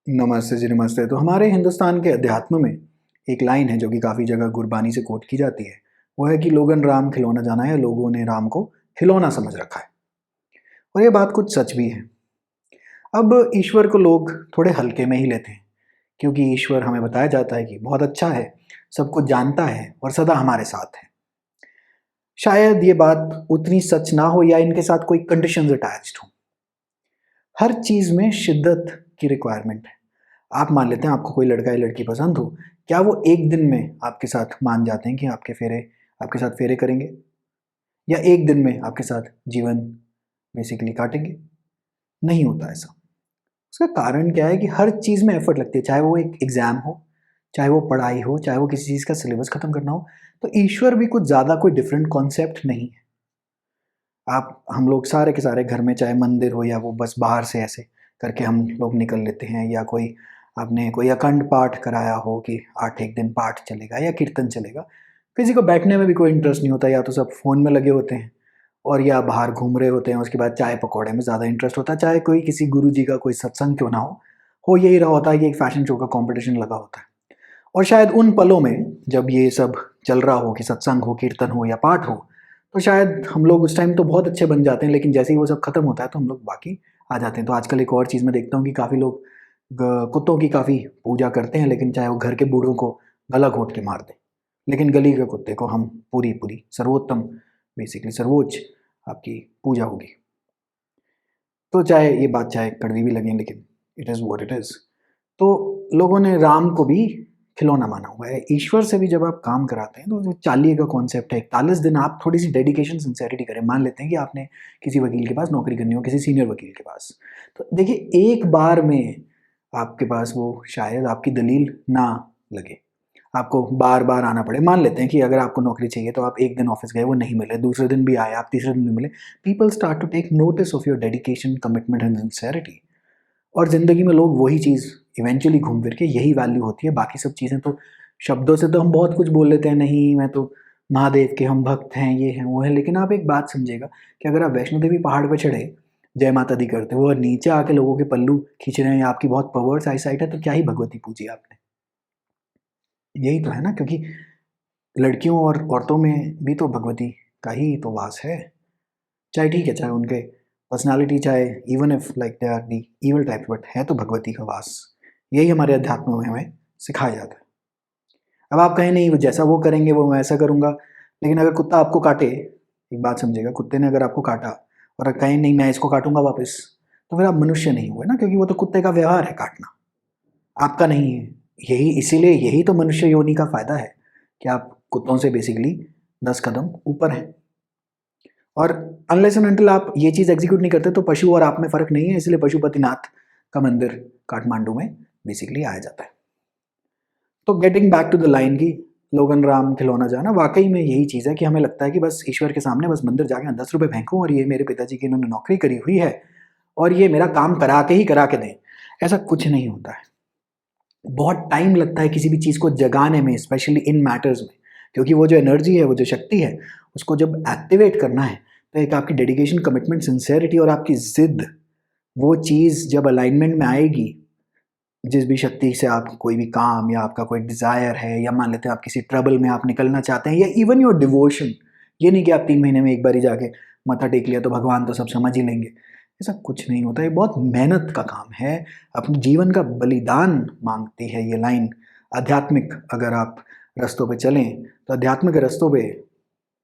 नमस्ते जी, नमस्ते। तो हमारे हिंदुस्तान के अध्यात्म में एक लाइन है जो कि काफ़ी जगह गुरबानी से कोट की जाती है। वो है कि लोगन राम खिलौना जाना है, लोगों ने राम को खिलौना समझ रखा है। और ये बात कुछ सच भी है। अब ईश्वर को लोग थोड़े हल्के में ही लेते हैं, क्योंकि ईश्वर हमें बताया जाता है कि बहुत अच्छा है, सब कुछ जानता है और सदा हमारे साथ है। शायद ये बात उतनी सच ना हो या इनके साथ कोई कंडीशंस अटैच्ड हो। हर चीज़ में शिद्दत की रिक्वायरमेंट है। आप मान लेते हैं आपको कोई लड़का या लड़की पसंद हो, क्या वो एक दिन में आपके साथ मान जाते हैं कि आपके साथ फेरे करेंगे? या एक दिन में आपके साथ जीवन बेसिकली काटेंगे? नहीं होता ऐसा। उसका कारण क्या है कि हर चीज़ में एफर्ट लगती है, चाहे वो एक एग्ज़ाम हो, चाहे वो पढ़ाई हो, चाहे वो किसी चीज़ का सिलेबस खत्म करना हो। तो ईश्वर भी कुछ ज़्यादा कोई डिफरेंट कॉन्सेप्ट नहीं है। आप हम लोग सारे के सारे घर में, चाहे मंदिर हो या वो बस बाहर से ऐसे करके हम लोग निकल लेते हैं, या कोई आपने कोई अखंड पाठ कराया हो कि 8 एक दिन पाठ चलेगा या कीर्तन चलेगा। किसी को बैठने में भी कोई इंटरेस्ट नहीं होता, या तो सब फ़ोन में लगे होते हैं और या बाहर घूम रहे होते हैं। उसके बाद चाय पकौड़े में ज़्यादा इंटरेस्ट होता है, चाहे कोई किसी गुरु जी का कोई सत्संग क्यों ना हो यही रहा होता है कि एक फ़ैशन शो का कॉम्पिटिशन लगा होता है। और शायद उन पलों में जब ये सब चल रहा हो कि सत्संग हो, कीर्तन हो या पाठ हो, तो शायद हम लोग उस टाइम तो बहुत अच्छे बन जाते हैं, लेकिन जैसे ही वो सब खत्म होता है तो हम लोग बाकी आ जाते हैं। तो आजकल एक और चीज़ मैं देखता हूँ कि काफ़ी लोग कुत्तों की काफ़ी पूजा करते हैं, लेकिन चाहे वो घर के बूढ़ों को गला घोंट के मार दें, लेकिन गली के कुत्ते को हम पूरी पूरी सर्वोत्तम, बेसिकली सर्वोच्च आपकी पूजा होगी। तो चाहे ये बात चाहे कड़वी भी लगे, लेकिन it is what it is. तो लोगों ने राम को भी खिलौना माना हुआ है। ईश्वर से भी जब आप काम कराते हैं तो जो चालीहे का कॉन्सेप्ट है, 41 दिन आप थोड़ी सी डेडिकेशन सिंसेरिटी करें। मान लेते हैं कि आपने किसी वकील के पास नौकरी करनी हो, किसी सीनियर वकील के पास। तो देखिए, एक बार में आपके पास वो शायद आपकी दलील ना लगे, आपको बार बार आना पड़े। मान लेते हैं कि अगर आपको नौकरी चाहिए तो आप एक दिन ऑफिस गए, वो नहीं मिले, दूसरे दिन भी आए, आप तीसरे दिन भी मिले। People start to take notice of your dedication, commitment and sincerity. और ज़िंदगी में लोग वही चीज़ इवेंचुअली घूम फिर के यही वैल्यू होती है। बाकी सब चीज़ें तो शब्दों से तो हम बहुत कुछ बोल लेते हैं, नहीं मैं तो महादेव के हम भक्त हैं, ये हैं वो हैं। लेकिन आप एक बात समझिएगा कि अगर आप वैष्णो देवी पहाड़ पे चढ़े, जय माता दी करते हो और नीचे आके लोगों के पल्लू खींच रहे हैं, या आपकी बहुत परवर्स आई साइट है, तो क्या ही भगवती पूजी आपने? यही तो है ना, क्योंकि लड़कियों और औरतों में भी तो भगवती का ही तो वास है। चाहे ठीक है, चाहे उनके पर्सनालिटी, चाहे even if like they are the evil type, but है तो भगवती का वास। यही हमारे अध्यात्म में हमें सिखाया जाता है। अब आप कहें नहीं, वो जैसा वो करेंगे वो मैं ऐसा करूँगा, लेकिन अगर कुत्ता आपको काटे, एक बात समझिएगा, कुत्ते ने अगर आपको काटा और कहें नहीं मैं इसको काटूंगा वापस, तो फिर आप मनुष्य नहीं हुए ना, क्योंकि वो तो कुत्ते का व्यवहार है काटना, आपका नहीं है। यही इसीलिए यही तो मनुष्य योनि का फायदा है कि आप कुत्तों से बेसिकली 10 कदम ऊपर हैं। और अनलेस एंड अनटिल आप ये चीज़ एग्जीक्यूट नहीं करते तो पशु और आप में फ़र्क नहीं है। इसलिए पशुपतिनाथ का मंदिर काठमांडू में बेसिकली आया जाता है। तो getting back to the line की लोगन राम खिलौना जाना, वाकई में यही चीज़ है कि हमें लगता है कि बस ईश्वर के सामने बस मंदिर जाके 10 रुपये फेंकूँ और ये मेरे पिताजी की इन्होंने नौकरी करी हुई है और ये मेरा काम करा के दें। ऐसा कुछ नहीं होता है। बहुत टाइम लगता है किसी भी चीज़ को जगाने में, स्पेशली इन मैटर्स में, क्योंकि वो जो एनर्जी है, वो जो शक्ति है, उसको जब एक्टिवेट करना है तो एक आपकी डेडिकेशन, कमिटमेंट, सिंसेरिटी और आपकी ज़िद, वो चीज़ जब अलाइनमेंट में आएगी, जिस भी शक्ति से आप कोई भी काम या आपका कोई डिज़ायर है, या मान लेते हैं आप किसी ट्रबल में आप निकलना चाहते हैं, या इवन योर डिवोशन, ये नहीं कि आप 3 महीने में एक बार ही जाके माथा टेक लिया तो भगवान तो सब समझ ही लेंगे। ऐसा कुछ नहीं होता, ये बहुत मेहनत का काम है, अपने जीवन का बलिदान मांगती है ये लाइन। आध्यात्मिक अगर आप रास्तों पे चलें तो आध्यात्मिक रास्तों पे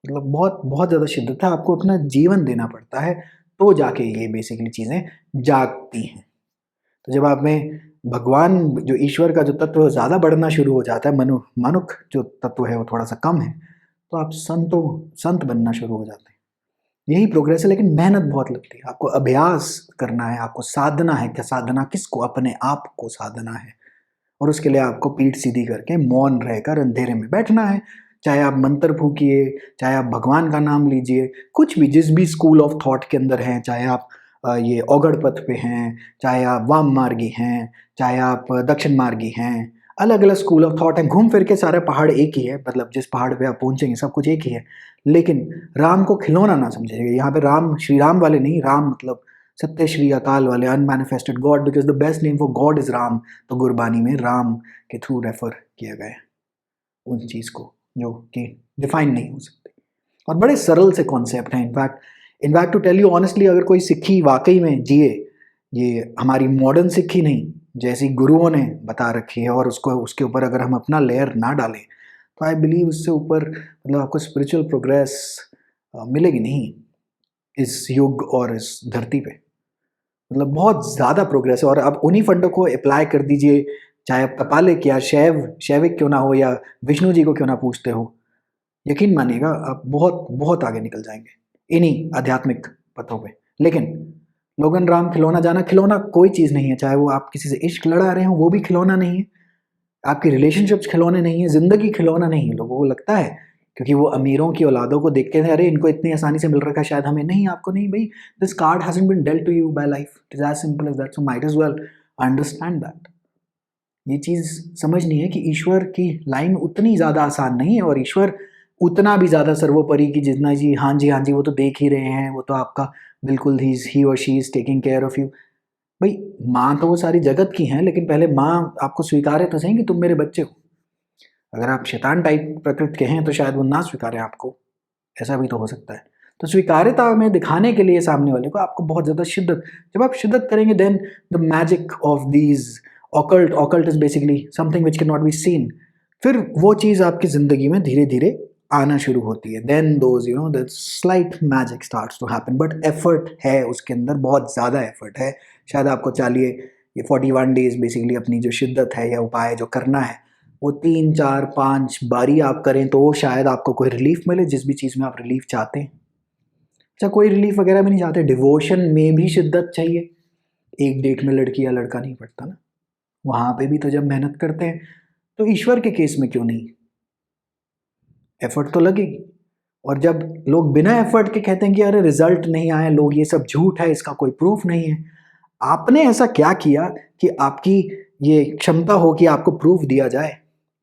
मतलब बहुत बहुत ज़्यादा शिद्दत है, आपको अपना जीवन देना पड़ता है, तो जाके ये बेसिकली चीज़ें जागती हैं। तो जब आप में भगवान जो ईश्वर का जो तत्व है ज़्यादा बढ़ना शुरू हो जाता है, मनुख जो तत्व है वो थोड़ा सा कम है, तो आप संत बनना शुरू हो जाते हैं। यही प्रोग्रेस है, लेकिन मेहनत बहुत लगती है। आपको अभ्यास करना है, आपको साधना है। क्या साधना किसको? अपने आप को साधना है। और उसके लिए आपको पीठ सीधी करके मौन रहकर अंधेरे में बैठना है। चाहे आप मंत्र फूकिए, चाहे आप भगवान का नाम लीजिए, कुछ भी, जिस भी स्कूल ऑफ थॉट के अंदर हैं, चाहे आप ये औगड़ पथ पे हैं, चाहे आप वाम मार्गी हैं, चाहे आप दक्षिण मार्गी हैं, अलग अलग स्कूल ऑफ थॉट हैं। घूम फिर के सारे पहाड़ एक ही है, मतलब जिस पहाड़ पे आप पहुंचेंगे सब कुछ एक ही है। लेकिन राम को खिलौना ना समझिएगा। यहाँ पे राम श्री राम वाले नहीं, राम मतलब सत्य श्री अकाल वाले, unmanifested God, because the best name for God is Ram. तो गुरबानी में राम के थ्रू रेफर किया गया है उन चीज़ को जो कि डिफाइन नहीं हो सकती। और बड़े सरल से कॉन्सेप्ट हैं। In fact to tell you honestly, अगर कोई सिक्खी वाकई में जिए, ये हमारी मॉडर्न सिक्खी नहीं जैसी गुरुओं ने बता रखी है, और उसको उसके ऊपर अगर हम अपना लेयर ना डालें, तो आई बिलीव उससे ऊपर मतलब आपको स्पिरिचुअल प्रोग्रेस मिलेगी नहीं इस युग और इस धरती पे। मतलब बहुत ज़्यादा प्रोग्रेस है। और अब उन्हीं फंडों को अप्लाई कर दीजिए, चाहे आप कपालिक या शैविक क्यों ना हो, या विष्णु जी को क्यों ना पूछते हो, यकीन मानिएगा आप बहुत बहुत आगे निकल जाएंगे इन्हीं आध्यात्मिक पथों पे। लेकिन लोगन राम खिलौना जाना, खिलौना कोई चीज़ नहीं है। चाहे वो आप किसी से इश्क लड़ा रहे हो, वो भी खिलौना नहीं है। आपकी रिलेशनशिप्स खिलौने नहीं है। ज़िंदगी खिलौना नहीं है। लोगों को लगता है क्योंकि वो अमीरों की औलादों को देखते हैं, अरे इनको इतनी आसानी से मिल रखा है, शायद हमें नहीं। आपको नहीं भाई, this card hasn't been dealt to you by life, it is as simple as that. So might as well understand that. ये चीज़ समझनी है कि ईश्वर की लाइन उतनी ज़्यादा आसान नहीं है, और ईश्वर उतना भी ज़्यादा सर्वोपरि कि जितना जी हाँ जी हाँ जी वो तो देख ही रहे हैं, वो तो आपका बिल्कुल ही और she is taking care of you. भाई माँ तो वो सारी जगत की हैं, लेकिन पहले माँ आपको स्वीकारे तो सही कि तुम मेरे बच्चे हो। अगर आप शैतान टाइप प्रकृति के हैं तो शायद वो ना स्वीकारें आपको, ऐसा भी तो हो सकता है। तो स्वीकार्यता में दिखाने के लिए सामने वाले को आपको बहुत ज़्यादा शिद्दत, जब आप शिद्दत करेंगे, then the magic of these occult is basically something which can not be seen. फिर वो चीज़ आपकी ज़िंदगी में धीरे धीरे आना शुरू होती है। Then those you know the slight magic starts to happen. But effort है उसके अंदर, बहुत ज़्यादा एफर्ट है। शायद आपको चाहिए ये 41 डेज बेसिकली अपनी जो शिद्दत है या उपाय जो करना है, वो 3 4 5 बारी आप करें तो शायद आपको कोई रिलीफ मिले, जिस भी चीज़ में आप रिलीफ चाहते हैं। अच्छा, कोई रिलीफ वगैरह भी नहीं चाहते, डिवोशन में भी शिद्दत चाहिए। एक डेट में लड़की या लड़का नहीं पड़ता ना, वहाँ पे भी तो जब मेहनत करते हैं, तो ईश्वर के केस में क्यों नहीं, एफर्ट तो लगेगी। और जब लोग बिना एफर्ट के कहते हैं कि अरे रिजल्ट नहीं आया, लोग ये सब झूठ है, इसका कोई प्रूफ नहीं है, आपने ऐसा क्या किया कि आपकी ये क्षमता हो कि आपको प्रूफ दिया जाए?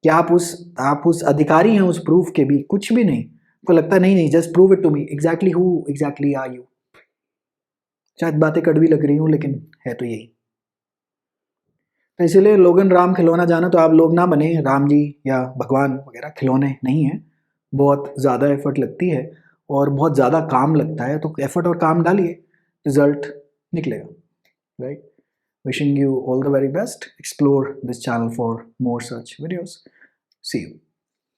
कि आप उस अधिकारी हैं उस प्रूफ के भी? कुछ भी नहीं। आपको लगता है नहीं नहीं, just prove it to me, exactly who exactly are you. शायद बातें कड़वी लग रही हूँ, लेकिन है तो यही। तो इसीलिए लोगन राम खिलौना जाना, तो आप लोग ना बने राम जी या भगवान वगैरह, खिलौने नहीं है। बहुत ज़्यादा एफर्ट लगती है और बहुत ज़्यादा काम लगता है, तो एफर्ट और काम डालिए, रिजल्ट निकलेगा, right? Wishing you all the very best. Explore this channel for more such videos. See you.